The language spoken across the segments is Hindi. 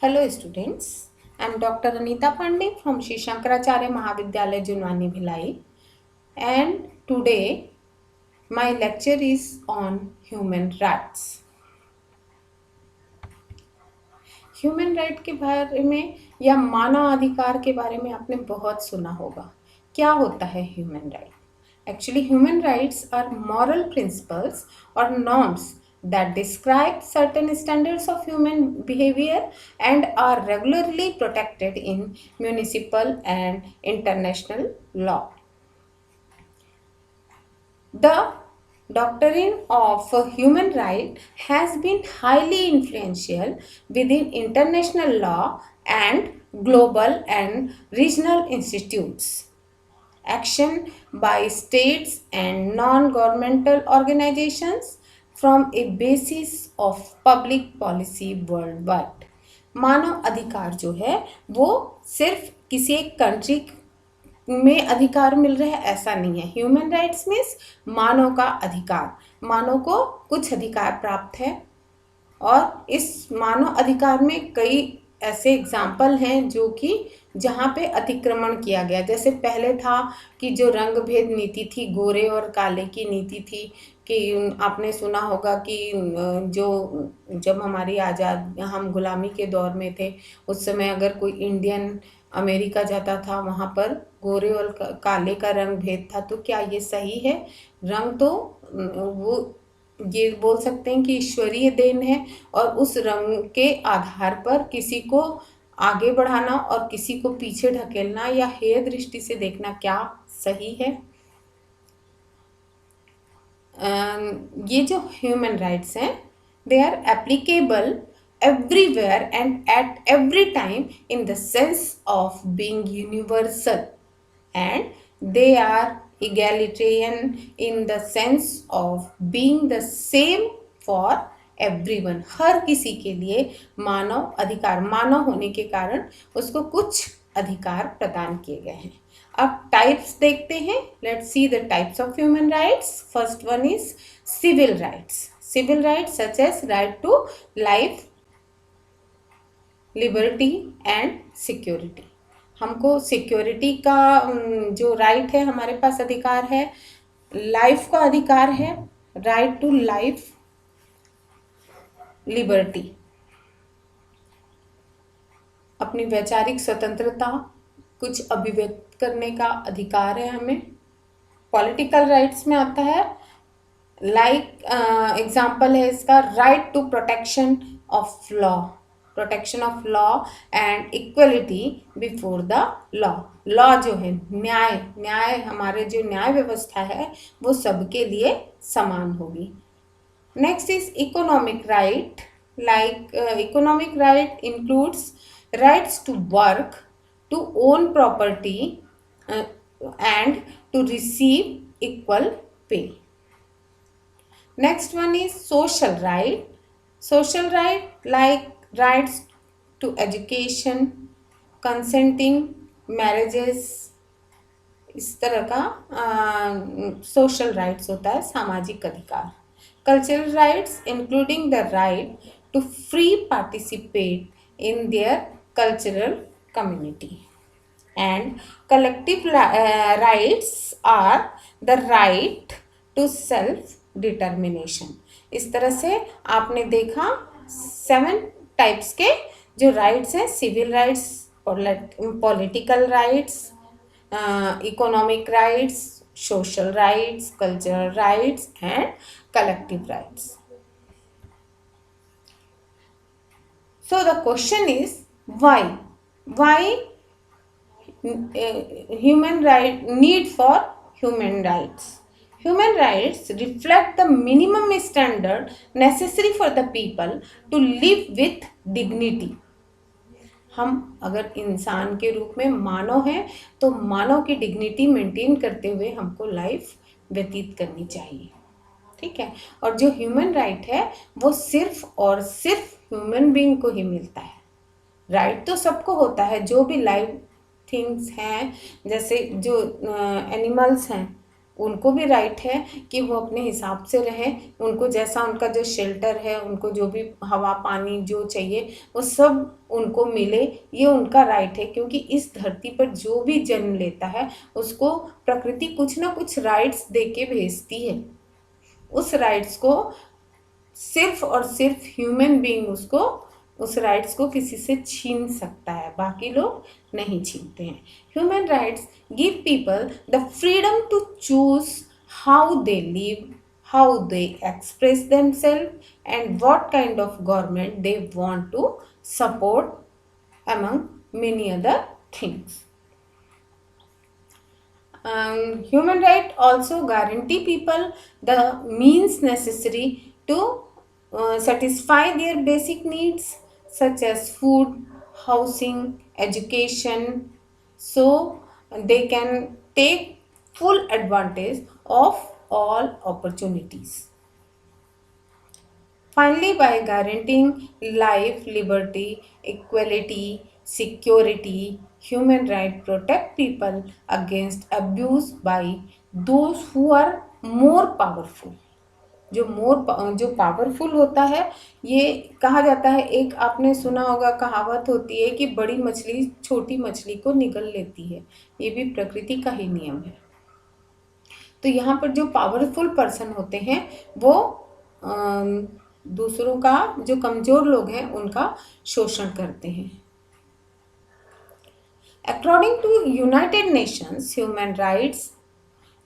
Hello students, I am Dr. Anita Pandey from Shri Shankaracharya Mahavidyalaya Junwani Bhilai, and today my lecture is on human rights. Human right के बारे में या मानव अधिकार के बारे में आपने बहुत सुना होगा। क्या होता है human right? Actually, human rights are moral principles or norms that describe certain standards of human behavior and are regularly protected in municipal and international law. The doctrine of human right has been highly influential within international law and global and regional institutes. Action by states and non-governmental organizations from a basis of public policy worldwide. मानव अधिकार जो है वो सिर्फ किसी एक कंट्री में अधिकार मिल रहा है ऐसा नहीं है। ह्यूमन राइट्स मीन्स मानव का अधिकार, मानव को कुछ अधिकार प्राप्त है और इस मानव अधिकार में कई ऐसे एग्जाम्पल हैं जो कि जहाँ पे अतिक्रमण किया गया। जैसे पहले था कि जो रंग भेद नीति थी, गोरे और काले की नीति थी, कि आपने सुना होगा कि जो जब हमारी आज़ाद हम गुलामी के दौर में थे उस समय अगर कोई इंडियन अमेरिका जाता था वहाँ पर गोरे और काले का रंग भेद था। तो क्या ये सही है? रंग तो वो ये बोल सकते हैं कि ईश्वरीय देन है और उस रंग के आधार पर किसी को आगे बढ़ाना और किसी को पीछे ढकेलना या हेय दृष्टि से देखना क्या सही है? ये जो ह्यूमन राइट्स हैं they are applicable everywhere and at every time in the sense of being universal, and they are egalitarian in the sense of being the same for everyone. हर किसी के लिए मानव अधिकार, मानव होने के कारण उसको कुछ अधिकार प्रदान किए गए हैं। अब टाइप्स देखते हैं। Let's see the types of human rights. First one is civil rights. Civil rights such as right to life, liberty and security. हमको सिक्योरिटी का जो राइट है, हमारे पास अधिकार है। लाइफ का अधिकार है, राइट टू लाइफ, लिबर्टी, अपनी वैचारिक स्वतंत्रता, कुछ अभिव्यक्त करने का अधिकार है हमें। पॉलिटिकल राइट्स में आता है लाइक एग्जाम्पल है इसका right to protection of law, protection of law and equality before the law. Law जो है न्याय, न्याय हमारे जो न्याय व्यवस्था है वो सबके लिए समान होगी। Next is economic right. Like economic right includes rights to work, to own property and to receive equal pay. Next one is social right. Social right like rights to education, consenting marriages, इस तरह का social rights होता है, सामाजिक अधिकार। Cultural rights including the right to free participate in their cultural community, and collective rights are the right to self determination. इस तरह से आपने देखा 7 टाइप्स के जो राइट्स हैं, civil rights, political rights, economic rights, social rights, cultural rights and collective rights. So the question is why human right, need for human rights? Human rights reflect the minimum standard necessary for the people to live with dignity. हम अगर इंसान के रूप में मानव हैं तो मानव की डिग्निटी मेंटेन करते हुए हमको लाइफ व्यतीत करनी चाहिए, ठीक है। और जो ह्यूमन राइट है वो सिर्फ और सिर्फ ह्यूमन बीइंग को ही मिलता है। राइट तो सबको होता है, जो भी लाइव थिंग्स हैं, जैसे जो एनिमल्स हैं उनको भी राइट है कि वो अपने हिसाब से रहें, उनको जैसा उनका जो शेल्टर है, उनको जो भी हवा पानी जो चाहिए वो सब उनको मिले, ये उनका राइट है। क्योंकि इस धरती पर जो भी जन्म लेता है उसको प्रकृति कुछ ना कुछ राइट्स दे के भेजती है। उस राइट्स को सिर्फ और सिर्फ ह्यूमन बीइंग उसको उस राइट्स को किसी से छीन सकता है, बाकी लोग नहीं छीनते हैं। Human rights give people the freedom to choose how they live, how they express themselves and what kind of government they want to support among many other things. Human rights also guarantee people the means necessary to satisfy their basic needs such as food, housing, education, so they can take full advantage of all opportunities. Finally, by guaranteeing life, liberty, equality, security, human rights protect people against abuse by those who are more powerful. जो पावरफुल होता है, ये कहा जाता है, एक आपने सुना होगा कहावत होती है कि बड़ी मछली छोटी मछली को निगल लेती है, ये भी प्रकृति का ही नियम है। तो यहाँ पर जो पावरफुल पर्सन होते हैं वो दूसरों का, जो कमजोर लोग हैं उनका शोषण करते हैं। According to United Nations human rights,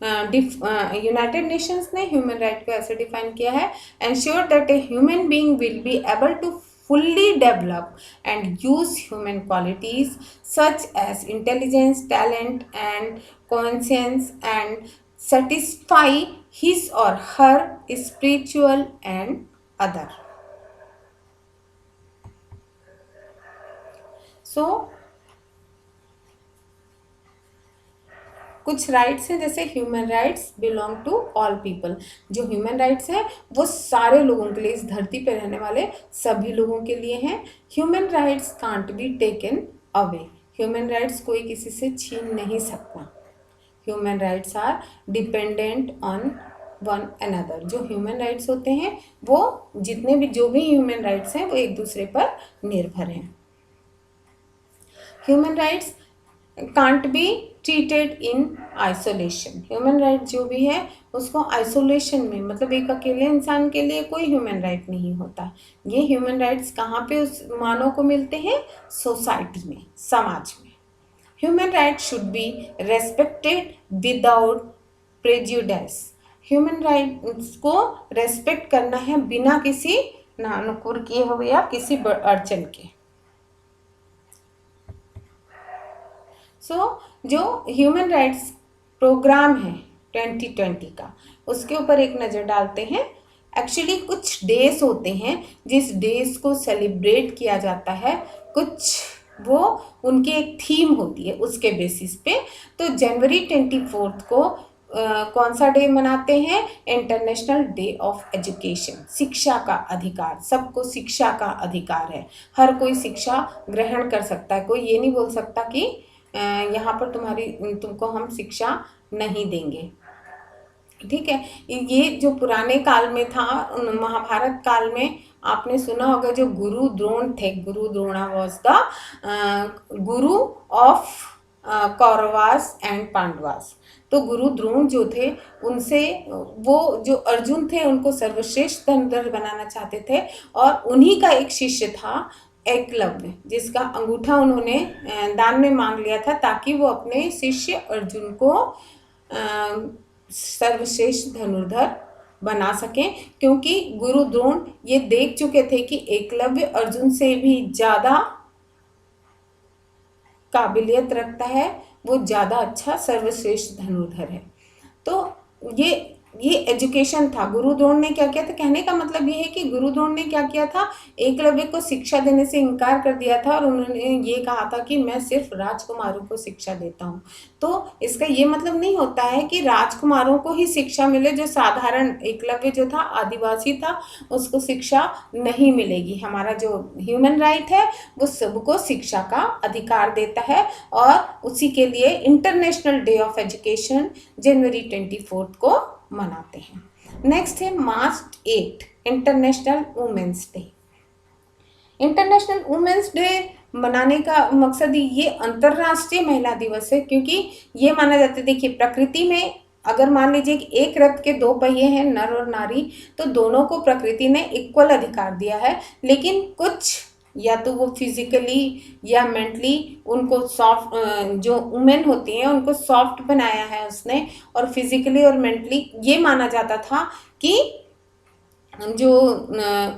United Nations ने ह्यूमन राइट को ऐसे डिफाइन किया है, ensure that a human being will be able to fully develop and use human qualities such as intelligence, talent and conscience and satisfy his or her spiritual and other. So कुछ राइट्स हैं, जैसे human rights belong to all people. जो ह्यूमन राइट्स हैं वो सारे लोगों के लिए, इस धरती पर रहने वाले सभी लोगों के लिए हैं। Human rights can't be taken away, human rights कोई किसी से छीन नहीं सकता। Human rights are dependent on one another. जो ह्यूमन राइट्स होते हैं वो जितने भी जो भी ह्यूमन राइट्स हैं वो एक दूसरे पर निर्भर हैं। Human rights can't be treated in isolation. Human right जो भी है उसको आइसोलेशन में, मतलब एक अकेले इंसान के लिए कोई ह्यूमन राइट नहीं होता। ये ह्यूमन राइट्स कहाँ पे उस मानव को मिलते हैं? सोसाइटी में, समाज में। Human right should be respected without prejudice. Human rights को रेस्पेक्ट करना है बिना किसी नानुकुर किए हुए या किसी अड़चन के। जो ह्यूमन राइट्स प्रोग्राम है 2020 का, उसके ऊपर एक नज़र डालते हैं। एक्चुअली कुछ डेज होते हैं जिस डेज को सेलिब्रेट किया जाता है, कुछ वो उनकी एक थीम होती है उसके बेसिस पे। तो जनवरी 24 को कौन सा डे मनाते हैं? International day of education. शिक्षा का अधिकार, सबको शिक्षा का अधिकार है, हर कोई शिक्षा ग्रहण कर सकता है। कोई ये नहीं बोल सकता कि यहाँ पर तुमको हम शिक्षा नहीं देंगे, ठीक है। ये जो पुराने काल में था, महाभारत काल में आपने सुना होगा, जो गुरु द्रोण थे, गुरु Drona was the Guru of Kauravas and Pandavas. तो गुरु द्रोण जो थे, उनसे वो जो अर्जुन थे उनको सर्वश्रेष्ठ धनुर्धर बनाना चाहते थे, और उन्हीं का एक शिष्य था एकलव्य, जिसका अंगूठा उन्होंने दान में मांग लिया था ताकि वो अपने शिष्य अर्जुन को सर्वश्रेष्ठ धनुर्धर बना सकें। क्योंकि गुरु द्रोण ये देख चुके थे कि एकलव्य अर्जुन से भी ज़्यादा काबिलियत रखता है, वो ज़्यादा अच्छा सर्वश्रेष्ठ धनुर्धर है। तो ये ये एजुकेशन था। गुरु द्रोण ने क्या किया था, कहने का मतलब ये है कि गुरु द्रोण ने क्या किया था, एकलव्य को शिक्षा देने से इनकार कर दिया था और उन्होंने ये कहा था कि मैं सिर्फ राजकुमारों को शिक्षा देता हूँ। तो इसका ये मतलब नहीं होता है कि राजकुमारों को ही शिक्षा मिले, जो साधारण एकलव्य जो था आदिवासी था उसको शिक्षा नहीं मिलेगी। हमारा जो ह्यूमन राइट है वो सबको शिक्षा का अधिकार देता है और उसी के लिए इंटरनेशनल डे ऑफ एजुकेशन जनवरी 24 को मनाते हैं। नेक्स्ट है March 8 international women's day. International women's day मनाने का मकसद ये अंतर्राष्ट्रीय महिला दिवस है, क्योंकि ये माना जाता है, देखिए प्रकृति में अगर मान लीजिए कि एक रथ के दो पहिए हैं, नर और नारी, तो दोनों को प्रकृति ने इक्वल अधिकार दिया है, लेकिन कुछ या तो वो फिजिकली या मेंटली उनको सॉफ्ट, जो वुमेन होती हैं उनको सॉफ्ट बनाया है उसने, और फिजिकली और मेंटली ये माना जाता था कि जो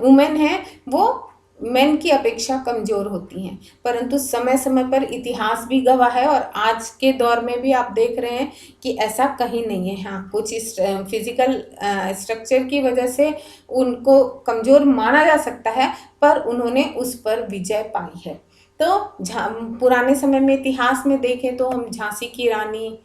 वुमेन है वो मेन की अपेक्षा कमज़ोर होती हैं। परंतु समय समय पर इतिहास भी गवाह है और आज के दौर में भी आप देख रहे हैं कि ऐसा कहीं नहीं है। हाँ, कुछ इस फिजिकल स्ट्रक्चर की वजह से उनको कमज़ोर माना जा सकता है, पर उन्होंने उस पर विजय पाई है। तो पुराने समय में इतिहास में देखें तो हम झांसी की रानी,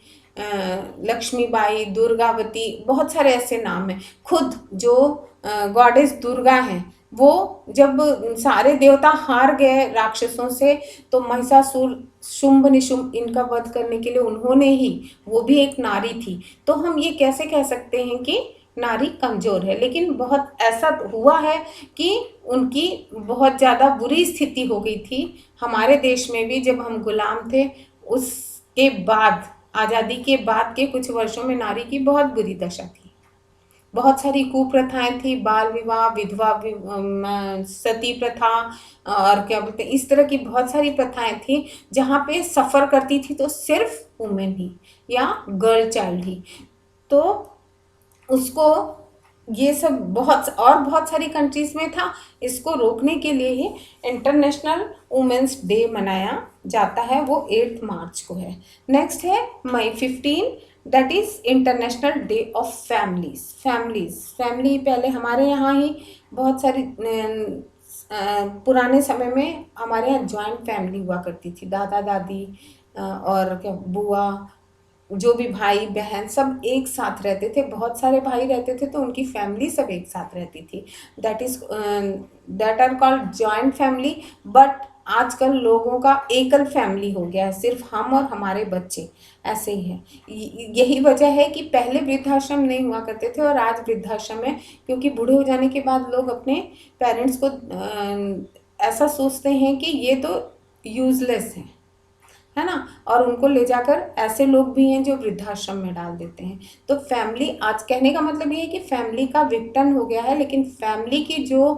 लक्ष्मीबाई, दुर्गावती, बहुत सारे ऐसे नाम हैं। खुद जो गॉडेस दुर्गा हैं वो जब सारे देवता हार गए राक्षसों से, तो महिषासुर, शुंभ निशुंभ इनका वध करने के लिए उन्होंने ही, वो भी एक नारी थी। तो हम ये कैसे कह सकते हैं कि नारी कमज़ोर है, लेकिन बहुत ऐसा हुआ है कि उनकी बहुत ज़्यादा बुरी स्थिति हो गई थी। हमारे देश में भी जब हम गुलाम थे उसके बाद, आज़ादी के बाद के कुछ वर्षों में नारी की बहुत बुरी दशा थी। बहुत सारी कुप्रथाएं थी, बाल विवाह, विधवा सती प्रथा और क्या बोलते हैं, इस तरह की बहुत सारी प्रथाएं थी जहाँ पे सफ़र करती थी तो सिर्फ वुमेन ही या गर्ल चाइल्ड ही। तो उसको ये सब बहुत सारी कंट्रीज़ में था। इसको रोकने के लिए ही इंटरनेशनल वुमेन्स डे मनाया जाता है, वो 8 मार्च को है। नेक्स्ट है मई 15, that is international day of family पहले हमारे यहाँ ही बहुत सारी पुराने समय में हमारे यहाँ जॉइंट फैमिली हुआ करती थी, दादा दादी और क्या बुआ, जो भी भाई बहन सब एक साथ रहते थे, बहुत सारे भाई रहते थे तो उनकी फैमिली सब एक साथ रहती थी। That are called joint family. But आजकल लोगों का एकल फैमिली हो गया है, सिर्फ हम और हमारे बच्चे, ऐसे ही है। यही वजह है कि पहले वृद्धाश्रम नहीं हुआ करते थे और आज वृद्धाश्रम है, क्योंकि बूढ़े हो जाने के बाद लोग अपने पेरेंट्स को ऐसा सोचते हैं कि ये तो यूजलेस है ना, और उनको ले जाकर ऐसे लोग भी हैं जो वृद्धाश्रम में डाल देते हैं। तो फैमिली, आज कहने का मतलब ये है कि फैमिली का विघटन हो गया है, लेकिन फैमिली की जो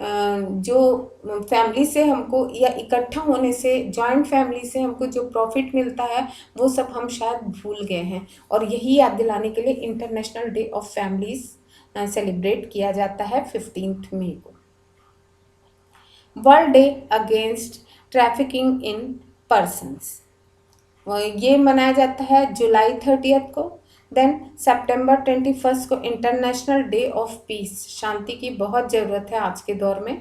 फैमिली से हमको या इकट्ठा होने से, जॉइंट फैमिली से हमको जो प्रॉफिट मिलता है वो सब हम शायद भूल गए हैं। और यही याद दिलाने के लिए international day of families celebrate किया जाता है 15 मई को। World day against trafficking in persons, ये मनाया जाता है जुलाई 30 को। देन सितंबर 21 को इंटरनेशनल डे ऑफ पीस, शांति की बहुत ज़रूरत है आज के दौर में।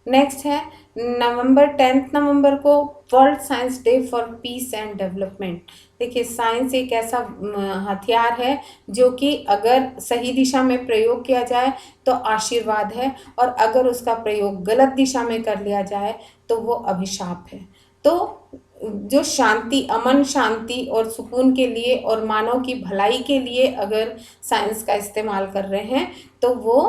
नेक्स्ट है नवंबर 10 नवंबर को world science day for piece and development. देखिए साइंस एक ऐसा हथियार है जो कि अगर सही दिशा में प्रयोग किया जाए तो आशीर्वाद है, और अगर उसका प्रयोग गलत दिशा में कर लिया जाए तो वो अभिशाप है। तो जो शांति, अमन, शांति और सुकून के लिए और मानव की भलाई के लिए अगर साइंस का इस्तेमाल कर रहे हैं तो वो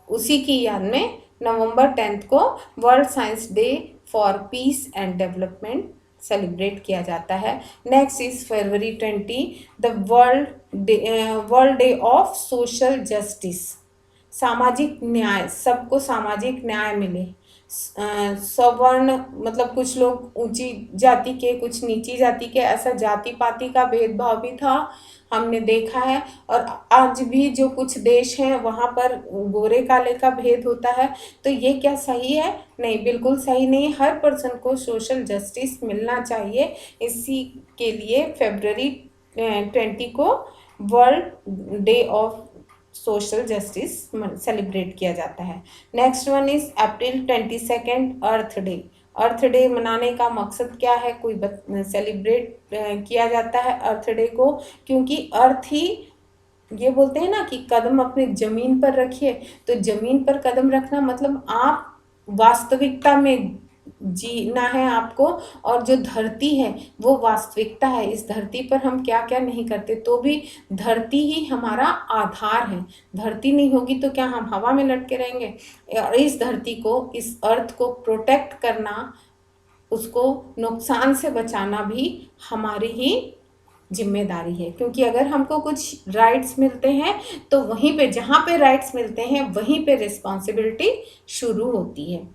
उसी की याद में नवंबर 10 को world science day for piece and development celebrate किया जाता है। Next is February 20, the world day of social justice, सामाजिक न्याय, सबको सामाजिक न्याय मिले। सवर्ण मतलब कुछ लोग ऊंची जाति के, कुछ नीची जाति के, ऐसा जाति पाति का भेदभाव भी था, हमने देखा है। और आज भी जो कुछ देश हैं वहाँ पर गोरे काले का भेद होता है। तो ये क्या सही है? नहीं, बिल्कुल सही नहीं। हर पर्सन को सोशल जस्टिस मिलना चाहिए। इसी के लिए फरवरी 20 को world day of social justice celebrate किया जाता है। Next one is April 22 earth day. Earth day मनाने का मकसद क्या है, कोई सेलिब्रेट किया जाता है अर्थ डे को, क्योंकि अर्थ ही, ये बोलते हैं ना कि कदम अपने जमीन पर रखिए, तो जमीन पर कदम रखना मतलब आप वास्तविकता में जीना है आपको, और जो धरती है वो वास्तविकता है। इस धरती पर हम क्या क्या नहीं करते, तो भी धरती ही हमारा आधार है। धरती नहीं होगी तो क्या हम हवा में लटके रहेंगे? और इस धरती को, इस अर्थ को प्रोटेक्ट करना, उसको नुकसान से बचाना भी हमारी ही जिम्मेदारी है। क्योंकि अगर हमको कुछ राइट्स मिलते हैं तो वहीं पे, जहाँ पे राइट्स मिलते हैं वहीं पे रिस्पॉन्सिबिलिटी शुरू होती है।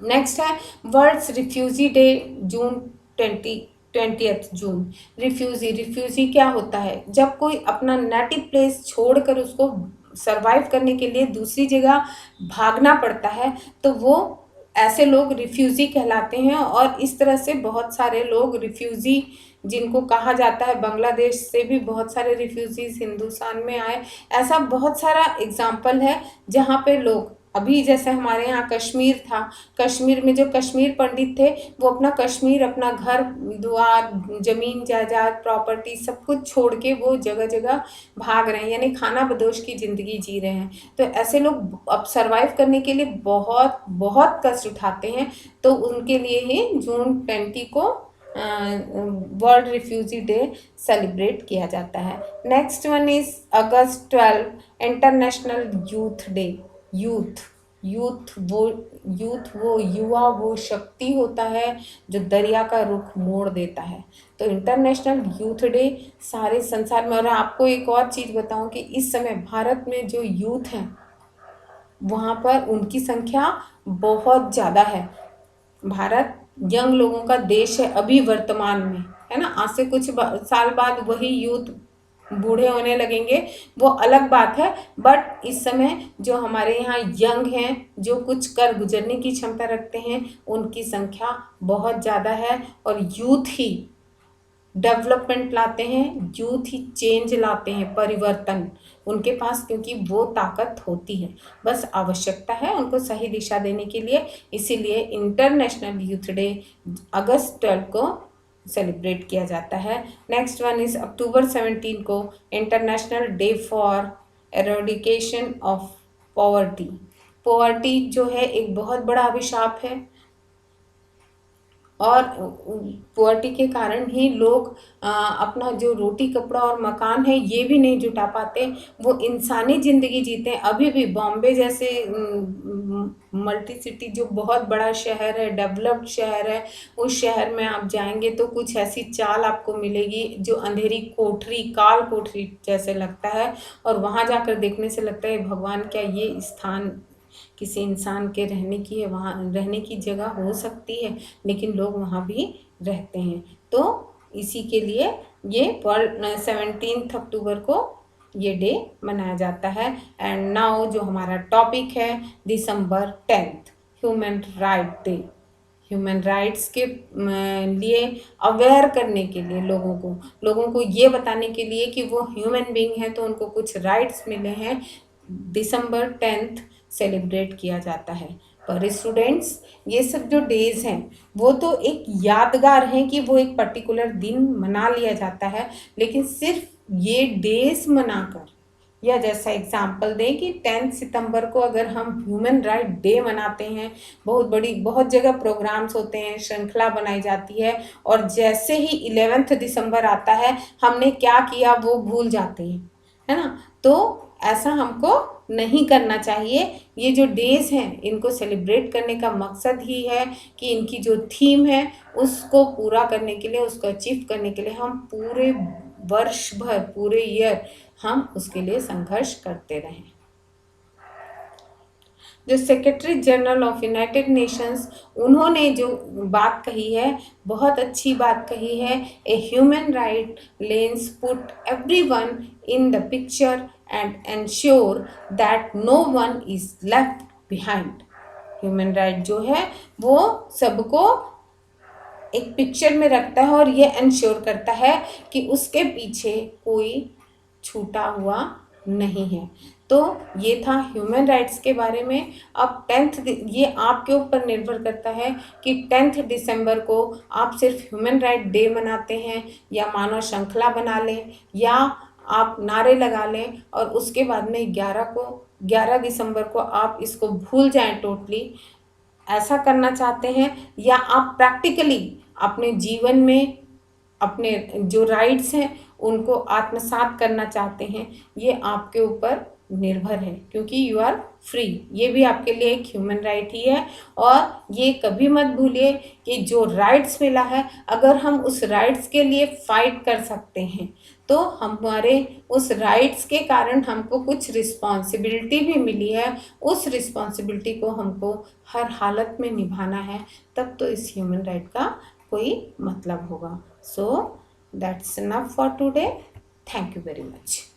नेक्स्ट है वर्ल्ड्स रिफ्यूजी डे, जून 20 जून। रिफ्यूजी क्या होता है, जब कोई अपना नेटिव प्लेस छोड़कर उसको सरवाइव करने के लिए दूसरी जगह भागना पड़ता है, तो वो ऐसे लोग रिफ्यूजी कहलाते हैं। और इस तरह से बहुत सारे लोग रिफ्यूजी जिनको कहा जाता है, बांग्लादेश से भी बहुत सारे रिफ्यूजीज हिंदुस्तान में आए। ऐसा बहुत सारा एग्जाम्पल है जहाँ पे लोग, अभी जैसे हमारे यहाँ कश्मीर था, कश्मीर में जो कश्मीर पंडित थे वो अपना कश्मीर, अपना घर द्वार, जमीन जायदाद, प्रॉपर्टी सब कुछ छोड़ के वो जगह जगह भाग रहे हैं, यानी खाना बदोश की ज़िंदगी जी रहे हैं। तो ऐसे लोग अब सरवाइव करने के लिए बहुत बहुत कष्ट उठाते हैं। तो उनके लिए ही जून 20 को वर्ल्ड रिफ्यूजी डे सेलिब्रेट किया जाता है। Next one is August 12 international youth day. Youth वो युवा, वो शक्ति होता है जो दरिया का रुख मोड़ देता है। तो इंटरनेशनल यूथ डे सारे संसार में। और आपको एक और चीज़ बताऊं कि इस समय भारत में जो यूथ हैं वहाँ पर उनकी संख्या बहुत ज़्यादा है। भारत यंग लोगों का देश है अभी वर्तमान में, है ना। आज से कुछ साल बाद वही यूथ बूढ़े होने लगेंगे, वो अलग बात है। बट इस समय जो हमारे यहाँ यंग हैं, जो कुछ कर गुजरने की क्षमता रखते हैं, उनकी संख्या बहुत ज़्यादा है। और यूथ ही डेवलपमेंट लाते हैं, यूथ ही चेंज लाते हैं, परिवर्तन उनके पास, क्योंकि वो ताकत होती है, बस आवश्यकता है उनको सही दिशा देने के लिए। इसीलिए इंटरनेशनल यूथ डे अगस्त 12 को सेलिब्रेट किया जाता है। नेक्स्ट वन इज अक्टूबर 17 को international day for eradication of poverty. Poverty जो है एक बहुत बड़ा अभिशाप है, और पॉवर्टी के कारण ही लोग अपना जो रोटी कपड़ा और मकान है ये भी नहीं जुटा पाते, वो इंसानी ज़िंदगी जीते हैं। अभी भी बॉम्बे जैसे मल्टी सिटी जो बहुत बड़ा शहर है, डेवलप्ड शहर है, उस शहर में आप जाएंगे तो कुछ ऐसी चाल आपको मिलेगी जो अंधेरी कोठरी, काल कोठरी जैसे लगता है। और वहाँ जाकर देखने से लगता है भगवान, क्या ये स्थान किसी इंसान के रहने की है, वहाँ रहने की जगह हो सकती है, लेकिन लोग वहाँ भी रहते हैं। तो इसी के लिए ये वर्ल्ड 17 अक्टूबर को ये डे मनाया जाता है। एंड नाउ जो हमारा टॉपिक है, दिसंबर 10 human right day. Human rights के लिए अवेयर करने के लिए, लोगों को ये बताने के लिए कि वो ह्यूमन बीइंग है तो उनको कुछ राइट्स मिले हैं, दिसंबर 10 सेलिब्रेट किया जाता है। पर स्टूडेंट्स, ये सब जो डेज हैं वो तो एक यादगार हैं कि वो एक पर्टिकुलर दिन मना लिया जाता है, लेकिन सिर्फ ये डेज मनाकर, या जैसा एग्जाम्पल दें कि 10 सितंबर को अगर हम ह्यूमन राइट डे मनाते हैं, बहुत जगह प्रोग्राम्स होते हैं, श्रृंखला बनाई जाती है, और जैसे ही 11 दिसंबर आता है हमने क्या किया वो भूल जाते हैं, है ना। तो ऐसा हमको नहीं करना चाहिए। ये जो डेज हैं इनको सेलिब्रेट करने का मकसद ही है कि इनकी जो थीम है उसको पूरा करने के लिए, उसको अचीव करने के लिए हम पूरे वर्ष भर, पूरे ईयर हम उसके लिए संघर्ष करते रहें। जो secretary general of United Nations, उन्होंने जो बात कही है, बहुत अच्छी बात कही है। A human right lens put everyone in the picture and ensure that no one is left behind. Human right जो है वो सबको एक पिक्चर में रखता है और ये एंश्योर करता है कि उसके पीछे कोई छूटा हुआ नहीं है। तो ये था ह्यूमन राइट्स के बारे में। अब ये आपके ऊपर निर्भर करता है कि 10 दिसंबर को आप सिर्फ ह्यूमन राइट डे मनाते हैं या मानव श्रृंखला बना लें या आप नारे लगा लें और उसके बाद में 11 दिसंबर को आप इसको भूल जाएं टोटली। ऐसा करना चाहते हैं या आप प्रैक्टिकली अपने जीवन में अपने जो राइट्स हैं उनको आत्मसात करना चाहते हैं, ये आपके ऊपर निर्भर है, क्योंकि यू आर फ्री। ये भी आपके लिए एक ह्यूमन राइट ही है। और ये कभी मत भूलिए कि जो राइट्स मिला है, अगर हम उस राइट्स के लिए फाइट कर सकते हैं तो हमारे उस राइट्स के कारण हमको कुछ रिस्पॉन्सिबिलिटी भी मिली है। उस रिस्पॉन्सिबिलिटी को हमको हर हालत में निभाना है, तब तो इस ह्यूमन राइट का कोई मतलब होगा। So that's enough for today. Thank you very much.